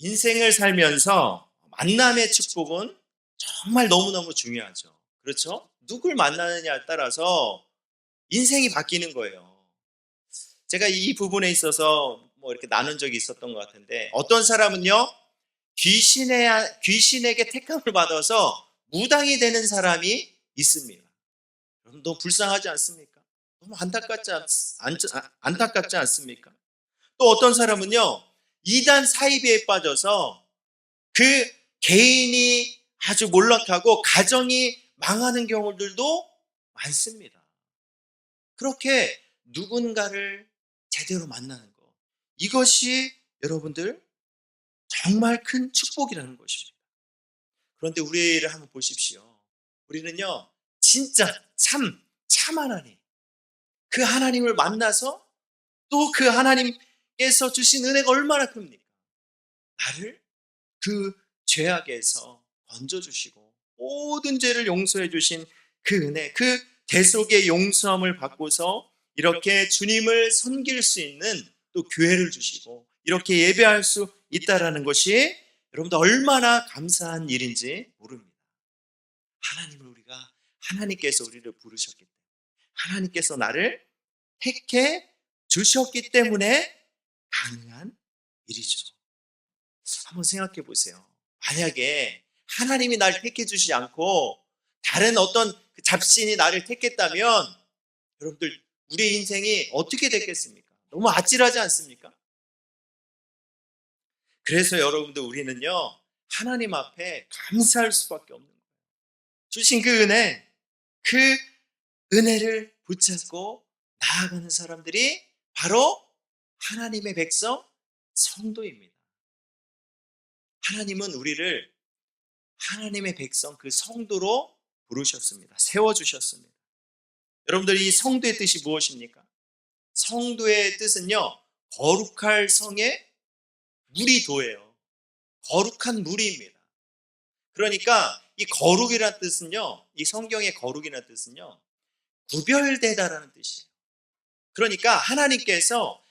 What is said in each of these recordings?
인생을 살면서 만남의 축복은 정말 너무너무 중요하죠. 그렇죠? 누굴 만나느냐에 따라서 인생이 바뀌는 거예요. 제가 이 부분에 있어서 뭐 이렇게 나눈 적이 있었던 것 같은데, 어떤 사람은요, 귀신에게 택함을 받아서 무당이 되는 사람이 있습니다. 여러분, 너무 불쌍하지 않습니까? 너무 안타깝지 않습니까? 또 어떤 사람은요, 이단 사이비에 빠져서 그 개인이 아주 몰락하고 가정이 망하는 경우들도 많습니다. 그렇게 누군가를 제대로 만나는 것, 이것이 여러분들 정말 큰 축복이라는 것입니다. 그런데 우리를 한번 보십시오. 우리는요, 진짜 참 하나님, 그 하나님을 만나서 또 그 하나님께서 주신 은혜가 얼마나 큽니까? 나를 그 죄악에서 건져주시고 모든 죄를 용서해 주신 그 은혜, 그 대속의 용서함을 받고서 이렇게 주님을 섬길 수 있는 또 교회를 주시고 이렇게 예배할 수 있다라는 것이 여러분들 얼마나 감사한 일인지 모릅니다. 하나님께서 우리를 부르셨기 때문에, 하나님께서 나를 택해 주셨기 때문에 가능한 일이죠. 한번 생각해 보세요. 만약에 하나님이 나를 택해 주시지 않고 다른 어떤 그 잡신이 나를 택했다면 여러분들, 우리의 인생이 어떻게 됐겠습니까? 너무 아찔하지 않습니까? 그래서 여러분들, 우리는요, 하나님 앞에 감사할 수밖에 없는 거예요. 주신 그 은혜를 붙잡고 나아가는 사람들이 바로 하나님의 백성, 성도입니다. 하나님은 우리를 하나님의 백성, 그 성도로 부르셨습니다. 세워주셨습니다. 여러분들, 이 성도의 뜻이 무엇입니까? 성도의 뜻은요, 거룩할 성에 물이 도예요. 거룩한 물입니다. 그러니까 이 거룩이라는 뜻은요, 이 성경의 거룩이라는 뜻은요, 구별되다라는 뜻이에요. 그러니까 하나님께서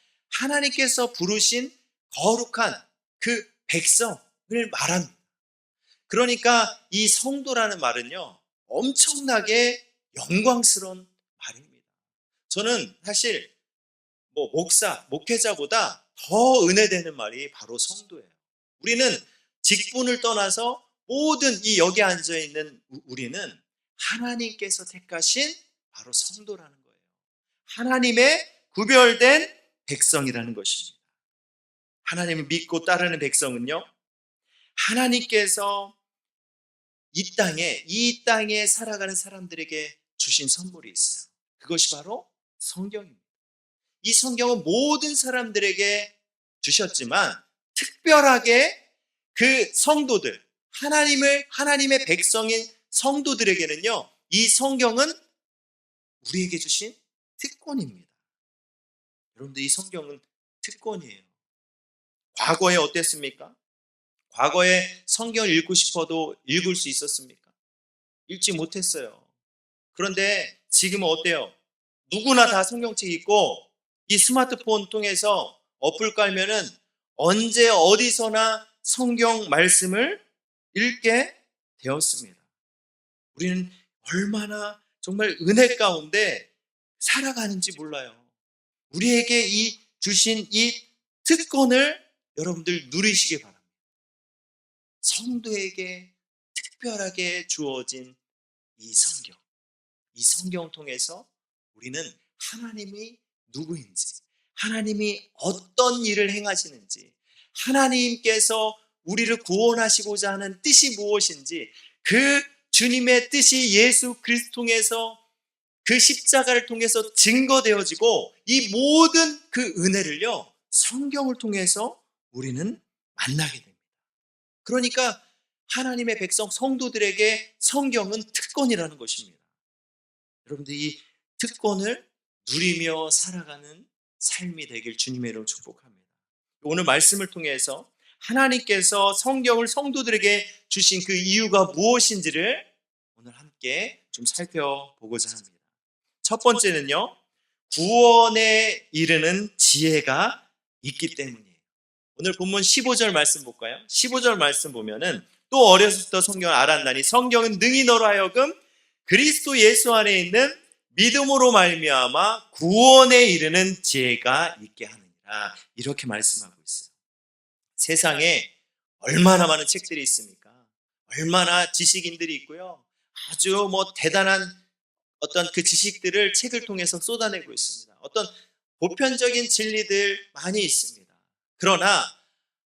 부르신 거룩한 그 백성을 말합니다. 그러니까 이 성도라는 말은요, 엄청나게 영광스러운 말입니다. 저는 사실 목회자보다 더 은혜되는 말이 바로 성도예요. 우리는 직분을 떠나서 모든 이 여기 앉아있는 우리는 하나님께서 택하신 바로 성도라는 거예요. 하나님의 구별된 백성이라는 것입니다. 하나님을 믿고 따르는 백성은요, 하나님께서 이 땅에 살아가는 사람들에게 주신 선물이 있어요. 그것이 바로 성경입니다. 이 성경은 모든 사람들에게 주셨지만 특별하게 그 성도들, 하나님의 백성인 성도들에게는요, 이 성경은 우리에게 주신 특권입니다. 여러분들, 이 성경은 특권이에요. 과거에 어땠습니까? 과거에 성경을 읽고 싶어도 읽을 수 있었습니까? 읽지 못했어요. 그런데 지금은 어때요? 누구나 다 성경책 읽고 이 스마트폰 통해서 어플 깔면은 언제 어디서나 성경 말씀을 읽게 되었습니다. 우리는 얼마나 정말 은혜 가운데 살아가는지 몰라요. 우리에게 주신 이 특권을 여러분들 누리시기 바랍니다. 성도에게 특별하게 주어진 이 성경 통해서 우리는 하나님이 누구인지, 하나님이 어떤 일을 행하시는지, 하나님께서 우리를 구원하시고자 하는 뜻이 무엇인지, 그 주님의 뜻이 예수 그리스도 통해서 그 십자가를 통해서 증거되어지고, 이 모든 그 은혜를요, 성경을 통해서 우리는 만나게 됩니다. 그러니까 하나님의 백성 성도들에게 성경은 특권이라는 것입니다. 여러분들, 이 특권을 누리며 살아가는 삶이 되길 주님의 이름으로 축복합니다. 오늘 말씀을 통해서 하나님께서 성경을 성도들에게 주신 그 이유가 무엇인지를 오늘 함께 좀 살펴보고자 합니다. 첫 번째는요, 구원에 이르는 지혜가 있기 때문이에요. 오늘 본문 15절 말씀 볼까요? 15절 말씀 보면은 또 어려서부터 성경을 알았나니 성경은 능히 너로 하여금 그리스도 예수 안에 있는 믿음으로 말미암아 구원에 이르는 지혜가 있게 하느니라. 이렇게 말씀하고 있어요. 세상에 얼마나 많은 책들이 있습니까? 얼마나 지식인들이 있고요. 아주 대단한 어떤 그 지식들을 책을 통해서 쏟아내고 있습니다. 어떤 보편적인 진리들 많이 있습니다. 그러나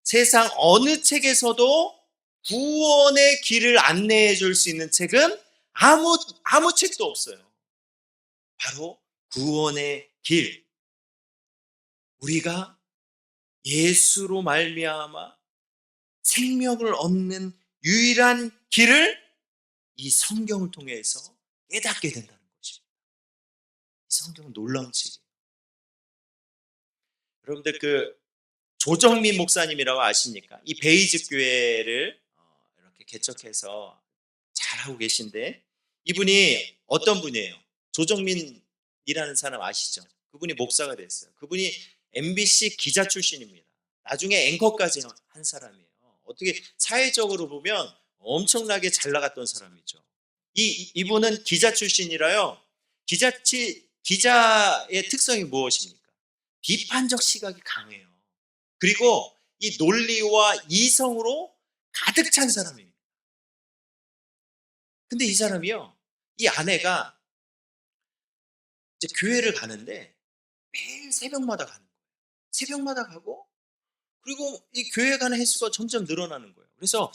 세상 어느 책에서도 구원의 길을 안내해 줄 수 있는 책은 아무 책도 없어요. 바로 구원의 길. 우리가 예수로 말미암아 생명을 얻는 유일한 길을 이 성경을 통해서 깨닫게 된다는 것입니다. 이 성경은 놀라운 책이에요. 여러분들 조정민 목사님이라고 아십니까? 이 베이직 교회를 이렇게 개척해서 잘하고 계신데 이분이 어떤 분이에요? 조정민이라는 사람 아시죠? 그분이 목사가 됐어요. 그분이 MBC 기자 출신입니다. 나중에 앵커까지 한 사람이에요. 어떻게 사회적으로 보면 엄청나게 잘 나갔던 사람이죠. 이분은 기자 출신이라요. 기자의 특성이 무엇입니까? 비판적 시각이 강해요. 그리고 이 논리와 이성으로 가득 찬 사람입니다. 근데 이 사람이요, 이 아내가 이제 교회를 가는데 매일 새벽마다 가는 거예요. 새벽마다 가고, 그리고 이 교회 가는 횟수가 점점 늘어나는 거예요. 그래서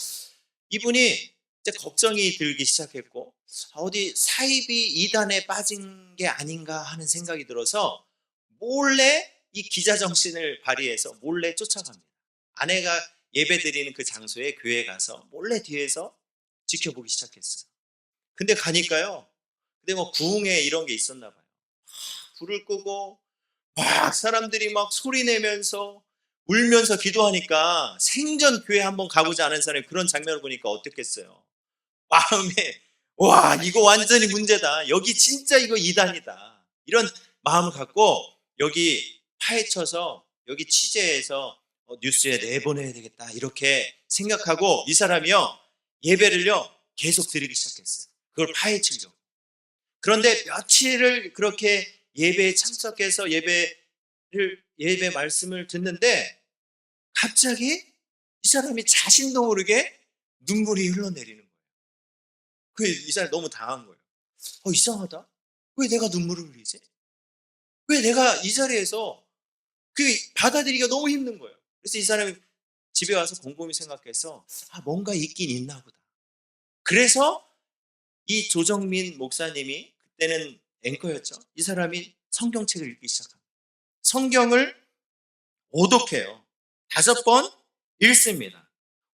이분이 이제 걱정이 들기 시작했고, 어디 사이비 이단에 빠진 게 아닌가 하는 생각이 들어서 몰래 이 기자 정신을 발휘해서 몰래 쫓아갑니다. 아내가 예배 드리는 그 장소에 교회에 가서 몰래 뒤에서 지켜보기 시작했어요. 근데 가니까요, 근데 구흥회 이런 게 있었나 봐요. 불을 끄고 막 사람들이 막 소리 내면서 울면서 기도하니까 생전 교회 한번 가보지 않은 사람이 그런 장면을 보니까 어떻겠어요? 마음에 와, 이거 완전히 문제다. 여기 진짜 이거 이단이다. 이런 마음을 갖고 여기 파헤쳐서 여기 취재해서 뉴스에 내보내야 되겠다. 이렇게 생각하고 이 사람이요, 예배를요 계속 드리기 시작했어요. 그걸 파헤치려고. 그런데 며칠을 그렇게 예배에 참석해서 예배 말씀을 듣는데 갑자기 이 사람이 자신도 모르게 눈물이 흘러내리는 거예요. 이 사람이 너무 당한 거예요. 이상하다. 왜 내가 눈물을 흘리지? 왜 내가 이 자리에서 받아들이기가 너무 힘든 거예요. 그래서 이 사람이 집에 와서 곰곰이 생각해서 뭔가 있긴 있나 보다. 그래서 이 조정민 목사님이 그때는 앵커였죠. 이 사람이 성경책을 읽기 시작합니다. 성경을 오독해요. 5번 읽습니다.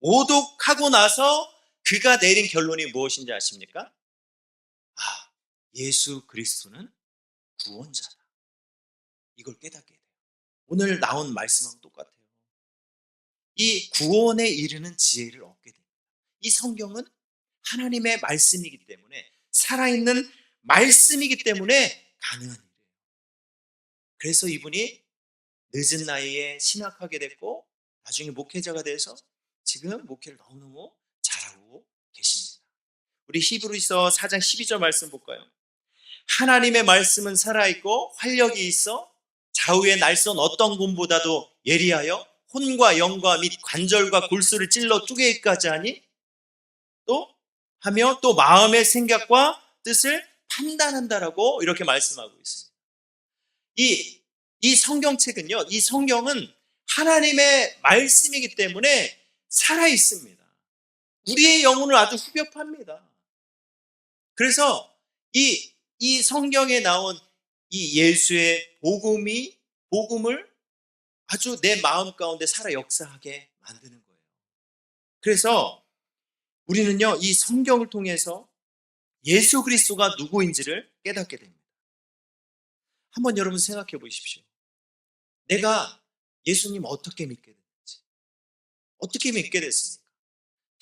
오독하고 나서 그가 내린 결론이 무엇인지 아십니까? 예수 그리스도는 구원자다. 이걸 깨닫게 돼요. 오늘 나온 말씀하고 똑같아요. 이 구원에 이르는 지혜를 얻게 됩니다. 이 성경은 하나님의 말씀이기 때문에, 살아있는 말씀이기 때문에 가능한 일이에요. 그래서 이분이 늦은 나이에 신학하게 됐고 나중에 목회자가 돼서 지금 목회를 너무너무 잘하고 계십니다. 우리 히브리서 4장 12절 말씀 볼까요? 하나님의 말씀은 살아있고 활력이 있어 좌우의 날선 어떤 곰보다도 예리하여 혼과 영과 및 관절과 골수를 찔러 쪼개기까지 하니 또 마음의 생각과 뜻을 판단한다라고 이렇게 말씀하고 있습니다. 이 성경책은요, 이 성경은 하나님의 말씀이기 때문에 살아있습니다. 우리의 영혼을 아주 후벼팝니다. 그래서 이 성경에 나온 이 예수의 복음을 아주 내 마음 가운데 살아 역사하게 만드는 거예요. 그래서 우리는요, 이 성경을 통해서 예수 그리스도가 누구인지를 깨닫게 됩니다. 한번 여러분 생각해 보십시오. 내가 예수님 어떻게 믿게 됐는지, 어떻게 믿게 됐습니까?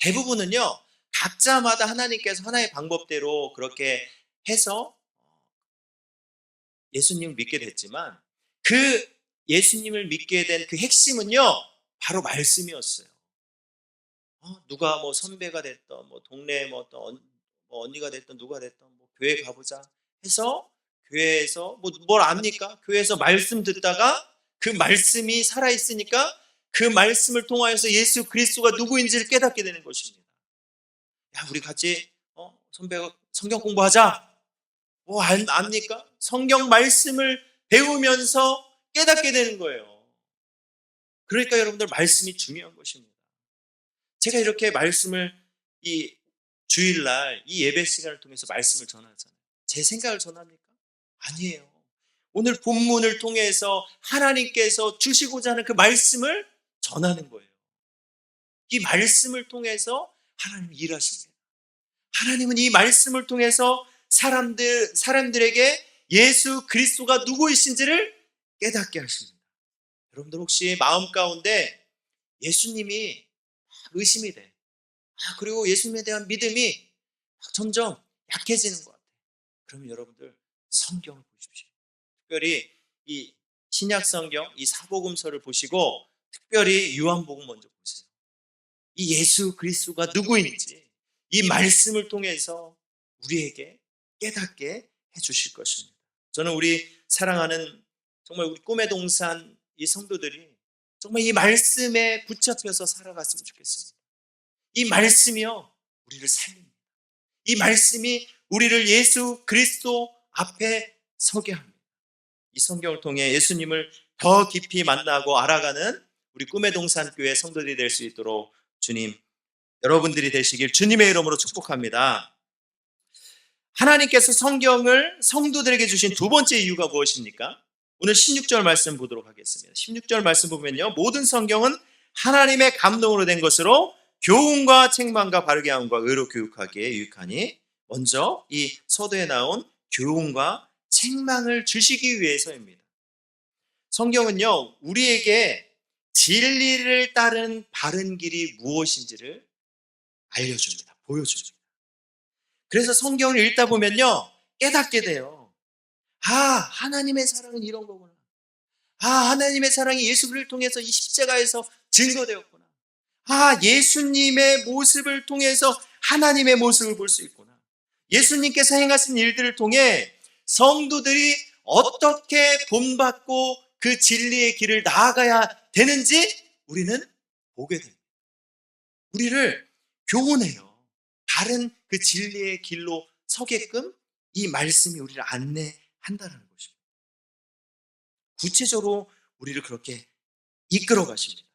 대부분은요, 각자마다 하나님께서 하나의 방법대로 그렇게 해서 예수님을 믿게 됐지만, 그 예수님을 믿게 된 그 핵심은요, 바로 말씀이었어요. 누가 뭐 선배가 됐던, 뭐 동네 뭐 어떤 뭐 언니가 됐던, 누가 됐던, 뭐 교회 가보자 해서 교회에서 뭐 뭘 압니까? 교회에서 말씀 듣다가 그 말씀이 살아 있으니까 그 말씀을 통하여서 예수 그리스도가 누구인지를 깨닫게 되는 것입니다. 야, 우리 같이 선배가 성경 공부하자. 뭐 압니까? 성경 말씀을 배우면서 깨닫게 되는 거예요. 그러니까 여러분들 말씀이 중요한 것입니다. 제가 이렇게 말씀을 이 주일날 이 예배 시간을 통해서 말씀을 전하잖아요. 제 생각을 전합니까? 아니에요. 오늘 본문을 통해서 하나님께서 주시고자 하는 그 말씀을 전하는 거예요. 이 말씀을 통해서 하나님이 일하십니다. 하나님은 이 말씀을 통해서 사람들에게 예수 그리스도가 누구이신지를 깨닫게 하십니다. 여러분들 혹시 마음 가운데 예수님이 의심이 돼. 그리고 예수님에 대한 믿음이 점점 약해지는 것 같아요. 그러면 여러분들 성경을 보십시오. 특별히 이 신약 성경, 이 사복음서를 보시고 특별히 요한복음 먼저 보세요. 이 예수 그리스도가 누구인지 이 말씀을 통해서 우리에게 깨닫게 해주실 것입니다. 저는 우리 사랑하는 정말 우리 꿈의 동산 이 성도들이 정말 이 말씀에 붙잡혀서 살아갔으면 좋겠습니다. 이 말씀이요 우리를 살립니다. 이 말씀이 우리를 예수 그리스도 앞에 서게 합니다. 이 성경을 통해 예수님을 더 깊이 만나고 알아가는 우리 꿈의 동산 교회 성도들이 될 수 있도록 주님, 여러분들이 되시길 주님의 이름으로 축복합니다. 하나님께서 성경을 성도들에게 주신 두 번째 이유가 무엇입니까? 오늘 16절 말씀 보도록 하겠습니다. 16절 말씀 보면요, 모든 성경은 하나님의 감동으로 된 것으로 교훈과 책망과 바르게 함과 의로 교육하기에 유익하니, 먼저 이 서도에 나온 교훈과 책망을 주시기 위해서입니다. 성경은요 우리에게 진리를 따른 바른 길이 무엇인지를 알려줍니다. 보여줍니다. 그래서 성경을 읽다 보면요 깨닫게 돼요. 하나님의 사랑은 이런 거구나. 하나님의 사랑이 예수를 통해서 이 십자가에서 증거되었구나. 예수님의 모습을 통해서 하나님의 모습을 볼 수 있구나. 예수님께서 행하신 일들을 통해 성도들이 어떻게 본받고 그 진리의 길을 나아가야 되는지 우리는 보게 됩니다. 우리를 교훈해요. 바른 그 진리의 길로 서게끔 이 말씀이 우리를 안내한다는 것입니다. 구체적으로 우리를 그렇게 이끌어 가십니다.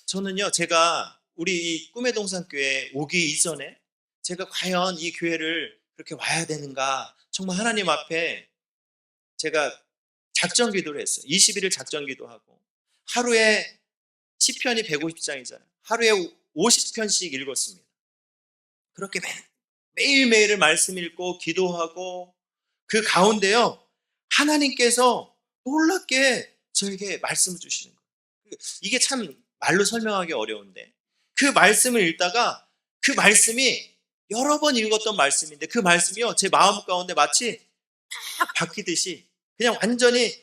저는요, 제가 우리 이 꿈의 동산교회 오기 이전에 제가 과연 이 교회를 그렇게 와야 되는가, 정말 하나님 앞에 제가 작전 기도를 했어요. 21일 작전 기도하고 하루에 시편이 150장이잖아요. 하루에 50편씩 읽었습니다. 그렇게 매일매일을 말씀 읽고 기도하고 그 가운데요 하나님께서 놀랍게 저에게 말씀을 주시는 거예요. 이게 참 말로 설명하기 어려운데 그 말씀을 읽다가 그 말씀이 여러 번 읽었던 말씀인데 그 말씀이요 제 마음 가운데 마치 딱 박히듯이 그냥 완전히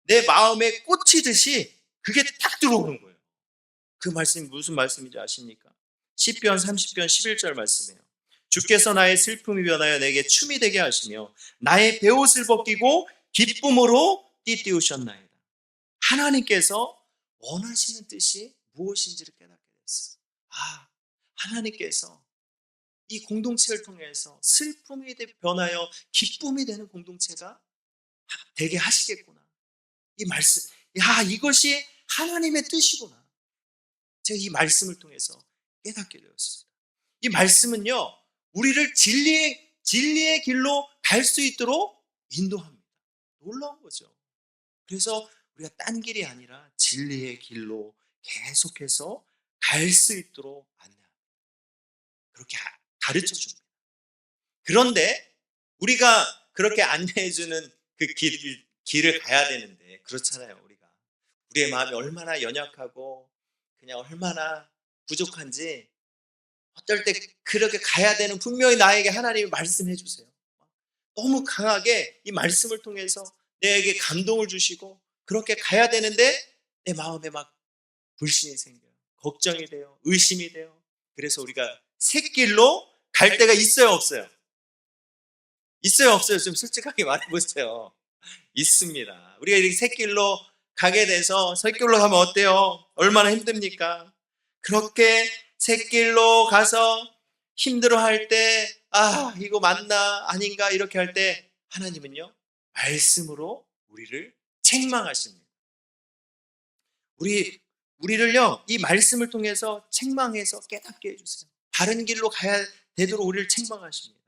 내 마음에 꽂히듯이 그게 딱 들어오는 거예요. 그 말씀이 무슨 말씀인지 아십니까? 시편 30편 11절 말씀이에요. 주께서 나의 슬픔이 변하여 내게 춤이 되게 하시며 나의 베옷을 벗기고 기쁨으로 띠띠우셨나이다. 하나님께서 원하시는 뜻이 무엇인지를 깨닫게 됐어요. 하나님께서 이 공동체를 통해서 슬픔이 변하여 기쁨이 되는 공동체가 되게 하시겠구나. 이 말씀, 이것이 하나님의 뜻이구나. 제가 이 말씀을 통해서 깨닫게 되었습니다. 이 말씀은요 우리를 진리의 길로 갈 수 있도록 인도합니다. 놀라운 거죠. 그래서 우리가 딴 길이 아니라 진리의 길로 계속해서 갈 수 있도록 안내합니다. 그렇게 가르쳐 줍니다. 그런데 우리가 그렇게 안내해주는 그 길을 가야 되는데 그렇잖아요. 우리의 마음이 얼마나 연약하고 그냥 얼마나 부족한지 어떨 때 그렇게 가야 되는 분명히 나에게 하나님이 말씀해 주세요. 너무 강하게 이 말씀을 통해서 내게 감동을 주시고 그렇게 가야 되는데 내 마음에 막 불신이 생겨요. 걱정이 돼요. 의심이 돼요. 그래서 우리가 샛길로 갈 때가 있어요, 없어요? 있어요, 없어요? 좀 솔직하게 말해보세요. 있습니다. 우리가 이렇게 샛길로 가게 돼서 샛길로 가면 어때요? 얼마나 힘듭니까? 그렇게 샛길로 가서 힘들어할 때, 아, 이거 맞나 아닌가 이렇게 할 때 하나님은요, 말씀으로 우리를 책망하십니다. 우리를요, 이 말씀을 통해서 책망해서 깨닫게 해주세요. 바른 길로 가야 되도록 우리를 책망하십니다.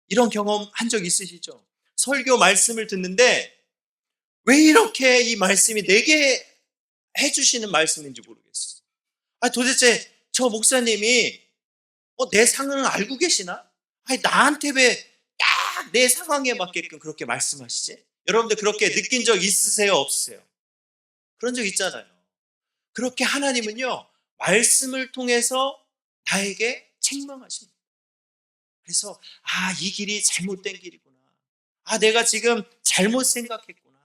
이런 경험 한 적 있으시죠? 설교 말씀을 듣는데 왜 이렇게 이 말씀이 내게 해주시는 말씀인지 모르겠어요. 아, 도대체 저 목사님이 내 상황을 알고 계시나? 아니, 나한테 왜 딱 내 상황에 맞게끔 그렇게 말씀하시지? 여러분들 그렇게 느낀 적 있으세요? 없으세요? 그런 적 있잖아요. 그렇게 하나님은요, 말씀을 통해서 나에게 책망하십니다. 그래서 이 길이 잘못된 길이구나. 내가 지금 잘못 생각했구나.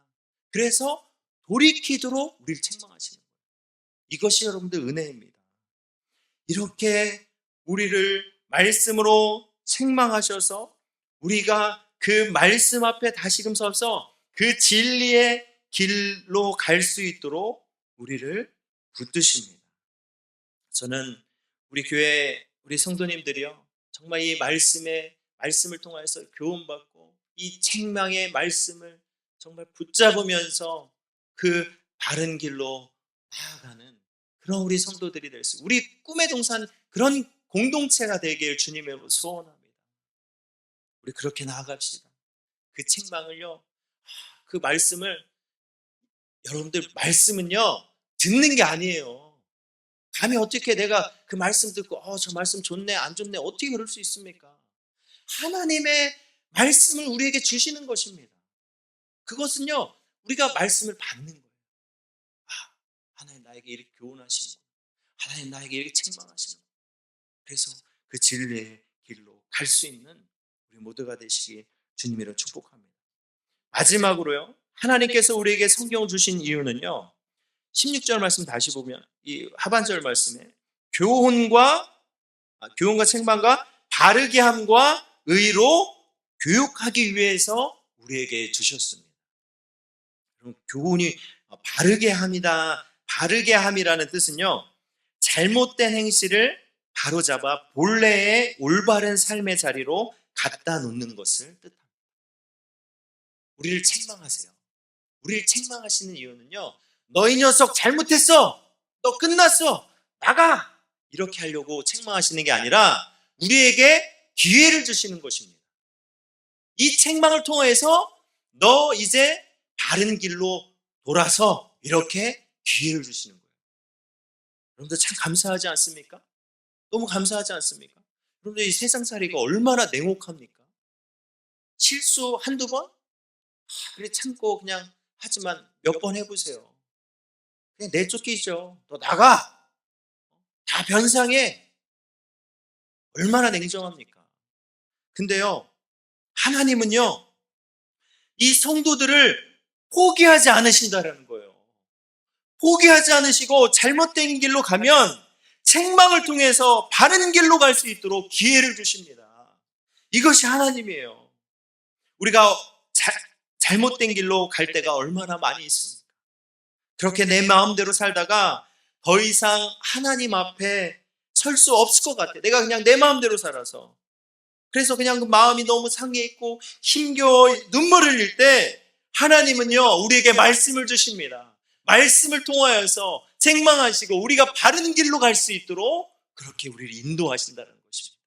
그래서 돌이키도록 우리를 책망하시는 거예요. 이것이 여러분들 은혜입니다. 이렇게 우리를 말씀으로 책망하셔서 우리가 그 말씀 앞에 다시금 서서 그 진리의 길로 갈 수 있도록 우리를 붙드십니다. 저는 우리 교회 우리 성도님들이요, 정말 이 말씀을 통해서 교훈받고 이 책망의 말씀을 정말 붙잡으면서 그 바른 길로 나아가는 그런 우리 성도들이 될 수, 우리 꿈의 동산 그런 공동체가 되길 주님의 소원합니다. 우리 그렇게 나아갑시다. 그 책망을요, 그 말씀을, 여러분들 말씀은요, 듣는 게 아니에요. 감히 어떻게 내가 그 말씀 듣고 저 말씀 좋네 안 좋네 어떻게 그럴 수 있습니까? 하나님의 말씀을 우리에게 주시는 것입니다. 그것은요, 우리가 말씀을 받는 거예요. 하나님 나에게 이렇게 교훈하시는 거예요. 하나님 나에게 이렇게 책망하시는 거예요. 그래서 그 진리의 길로 갈 수 있는 우리 모두가 되시기 주님으로 축복합니다. 마지막으로요, 하나님께서 우리에게 성경을 주신 이유는요, 16절 말씀 다시 보면 이 하반절 말씀에 교훈과 책망과 바르게 함과 의로 교육하기 위해서 우리에게 주셨습니다. 교훈이 바르게 함이다. 바르게 함이라는 뜻은요, 잘못된 행실을 바로잡아 본래의 올바른 삶의 자리로 갖다 놓는 것을 뜻합니다. 우리를 책망하세요. 우리를 책망하시는 이유는요, 너 이 녀석 잘못했어. 너 끝났어. 나가. 이렇게 하려고 책망하시는 게 아니라 우리에게 기회를 주시는 것입니다. 이 책망을 통해서 너 이제 바른 길로 돌아서 이렇게 기회를 주시는 거예요. 여러분들 참 감사하지 않습니까? 너무 감사하지 않습니까? 여러분들 이 세상살이가 얼마나 냉혹합니까? 실수 한두 번? 그래 참고 그냥 하지만 몇 번 해보세요. 그냥 내쫓기죠. 너 나가. 다 변상해. 얼마나 냉정합니까? 근데요, 하나님은요, 이 성도들을 포기하지 않으신다는 거예요. 포기하지 않으시고 잘못된 길로 가면 책망을 통해서 바른 길로 갈 수 있도록 기회를 주십니다. 이것이 하나님이에요. 우리가 잘못된 길로 갈 때가 얼마나 많이 있습니까? 그렇게 내 마음대로 살다가 더 이상 하나님 앞에 설 수 없을 것 같아. 내가 그냥 내 마음대로 살아서. 그래서 그냥 그 마음이 너무 상해 있고 힘겨워 눈물을 흘릴 때 하나님은요, 우리에게 말씀을 주십니다. 말씀을 통하여서 책망하시고 우리가 바른 길로 갈 수 있도록 그렇게 우리를 인도하신다는 것입니다.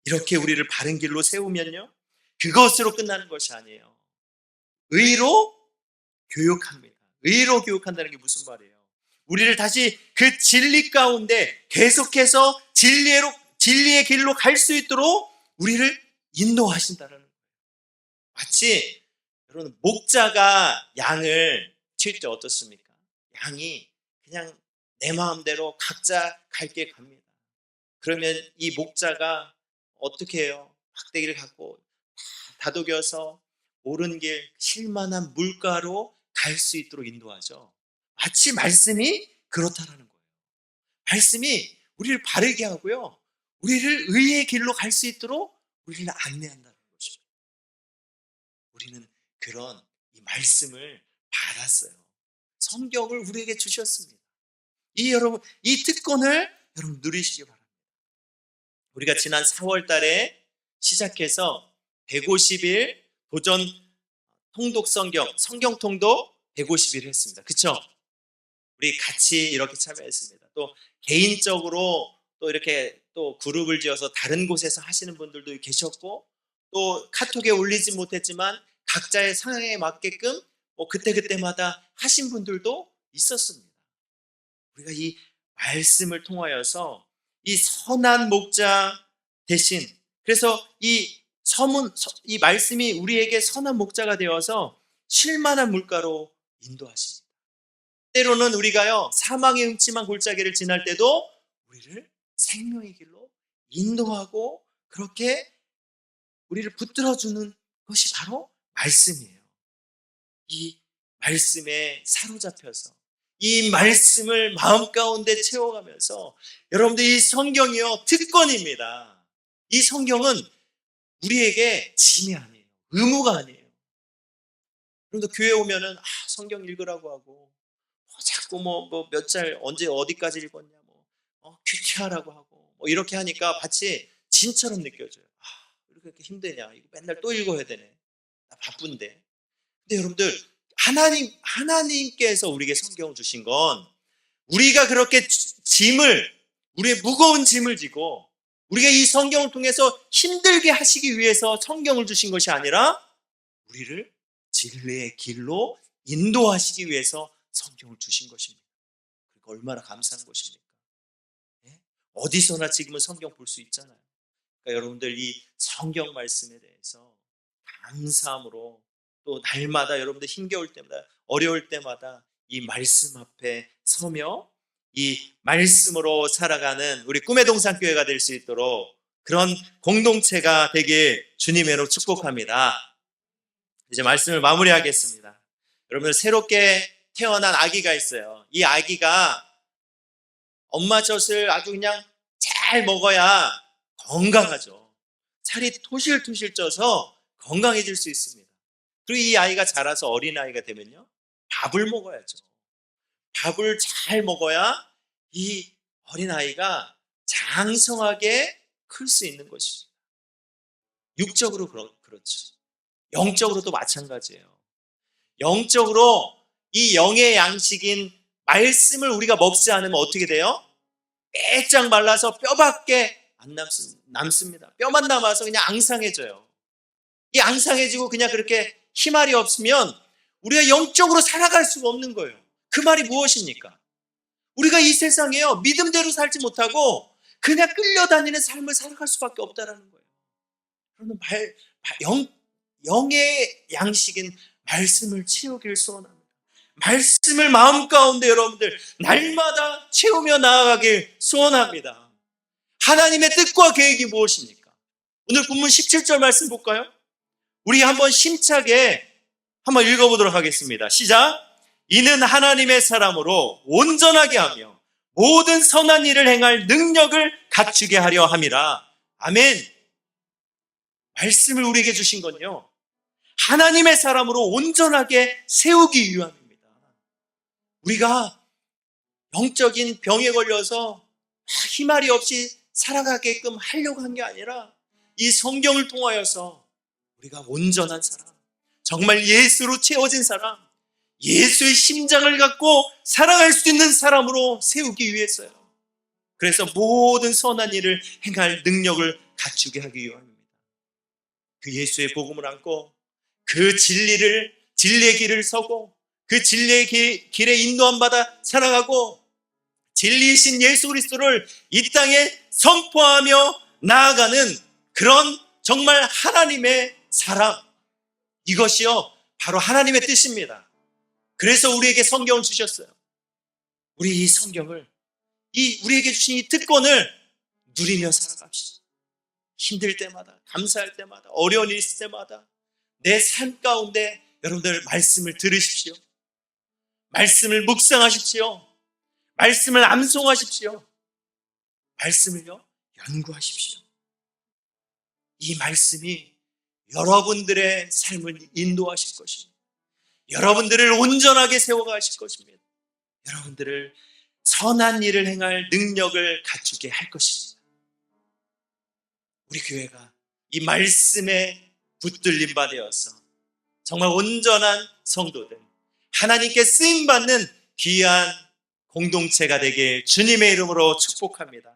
이렇게 우리를 바른 길로 세우면요, 그것으로 끝나는 것이 아니에요. 의로 교육합니다. 의로 교육한다는 게 무슨 말이에요? 우리를 다시 그 진리 가운데 계속해서 진리의 길로 갈 수 있도록 우리를 인도하신다는 거예요. 마치 여러분, 목자가 양을 칠 때 어떻습니까? 양이 그냥 내 마음대로 각자 갈 길 갑니다. 그러면 이 목자가 어떻게 해요? 막대기를 갖고 다독여서 옳은 길, 쉴만한 물가로 갈 수 있도록 인도하죠. 마치 말씀이 그렇다라는 거예요. 말씀이 우리를 바르게 하고요, 우리를 의의 길로 갈 수 있도록 우리를 안내한다는 거죠. 우리는 그런 이 말씀을 받았어요. 성경을 우리에게 주셨습니다. 여러분, 이 특권을 여러분 누리시기 바랍니다. 우리가 지난 4월 달에 시작해서 150일 도전 통독 성경 통독 150일 했습니다. 그쵸? 우리 같이 이렇게 참여했습니다. 또 개인적으로 또 이렇게 또 그룹을 지어서 다른 곳에서 하시는 분들도 계셨고, 또 카톡에 올리지 못했지만 각자의 상황에 맞게끔 그때그때마다 하신 분들도 있었습니다. 우리가 이 말씀을 통하여서 이 선한 목자 대신, 그래서 이 말씀이 우리에게 선한 목자가 되어서 쉴만한 물가로 인도하십니다. 때로는 우리가요, 사망의 음침한 골짜기를 지날 때도 우리를 생명의 길로 인도하고 그렇게 우리를 붙들어주는 것이 바로 말씀이에요. 이 말씀에 사로잡혀서 이 말씀을 마음 가운데 채워가면서, 여러분들 이 성경이요, 특권입니다. 이 성경은 우리에게 짐이 아니에요. 의무가 아니에요. 여러분들 교회 오면은 성경 읽으라고 하고, 자꾸 몇 절 언제 어디까지 읽었냐, 큐티하라고 하고 이렇게 하니까 마치 진처럼 느껴져요. 이렇게 힘드냐, 이거 맨날 또 읽어야 되네, 나 바쁜데. 근데 여러분들, 하나님께서 우리에게 성경을 주신 건 우리가 그렇게 우리의 무거운 짐을 지고 우리가 이 성경을 통해서 힘들게 하시기 위해서 성경을 주신 것이 아니라 우리를 진리의 길로 인도하시기 위해서 성경을 주신 것입니다. 그러니까 얼마나 감사한 것입니까? 예? 어디서나 지금은 성경 볼 수 있잖아요. 그러니까 여러분들 이 성경 말씀에 대해서 감사함으로, 또 날마다 여러분들 힘겨울 때마다, 어려울 때마다 이 말씀 앞에 서며 이 말씀으로 살아가는 우리 꿈의 동산교회가 될 수 있도록 그런 공동체가 되길 주님의 이름으로 축복합니다. 이제 말씀을 마무리하겠습니다. 여러분들, 새롭게 태어난 아기가 있어요. 이 아기가 엄마 젖을 아주 그냥 잘 먹어야 건강하죠. 살이 토실토실 쪄서 건강해질 수 있습니다. 그리고 이 아이가 자라서 어린아이가 되면요, 밥을 먹어야죠. 밥을 잘 먹어야 이 어린아이가 장성하게 클 수 있는 것입니다. 육적으로 그렇죠. 영적으로도 마찬가지예요. 영적으로 이 영의 양식인 말씀을 우리가 먹지 않으면 어떻게 돼요? 빼짝 말라서 뼈밖에 안 남습니다. 뼈만 남아서 그냥 앙상해져요. 이 앙상해지고 그냥 그렇게 힘알이 없으면 우리가 영적으로 살아갈 수가 없는 거예요. 그 말이 무엇입니까? 우리가 이 세상에요, 믿음대로 살지 못하고 그냥 끌려다니는 삶을 살아갈 수밖에 없다라는 거예요. 그러면 영의 양식인 말씀을 채우길 소원합니다. 말씀을 마음 가운데 여러분들 날마다 채우며 나아가길 소원합니다. 하나님의 뜻과 계획이 무엇입니까? 오늘 본문 17절 말씀 볼까요? 우리 한번 심차게 한번 읽어보도록 하겠습니다. 시작! 이는 하나님의 사람으로 온전하게 하며 모든 선한 일을 행할 능력을 갖추게 하려 함이라. 아멘. 말씀을 우리에게 주신 건요, 하나님의 사람으로 온전하게 세우기 위함입니다. 우리가 영적인 병에 걸려서 희말이 없이 살아가게끔 하려고 한 게 아니라 이 성경을 통하여서 우리가 온전한 사람, 정말 예수로 채워진 사람, 예수의 심장을 갖고 살아갈 수 있는 사람으로 세우기 위해서요. 그래서 모든 선한 일을 행할 능력을 갖추게 하기 위함입니다. 그 예수의 복음을 안고 그 진리의 길을 서고 그 진리의 길에 인도함 받아 살아가고 진리이신 예수 그리스도를 이 땅에 선포하며 나아가는 그런 정말 하나님의 사람, 이것이요 바로 하나님의 뜻입니다. 그래서 우리에게 성경을 주셨어요. 우리 이 성경을, 우리에게 주신 이 특권을 누리며 살아갑시다. 힘들 때마다, 감사할 때마다, 어려운 일 있을 때마다 내 삶 가운데 여러분들 말씀을 들으십시오. 말씀을 묵상하십시오. 말씀을 암송하십시오. 말씀을요, 연구하십시오. 이 말씀이 여러분들의 삶을 인도하실 것입니다. 여러분들을 온전하게 세워가실 것입니다. 여러분들을 선한 일을 행할 능력을 갖추게 할 것입니다. 우리 교회가 이 말씀에 붙들림 바 되어서 정말 온전한 성도들, 하나님께 쓰임받는 귀한 공동체가 되길 주님의 이름으로 축복합니다.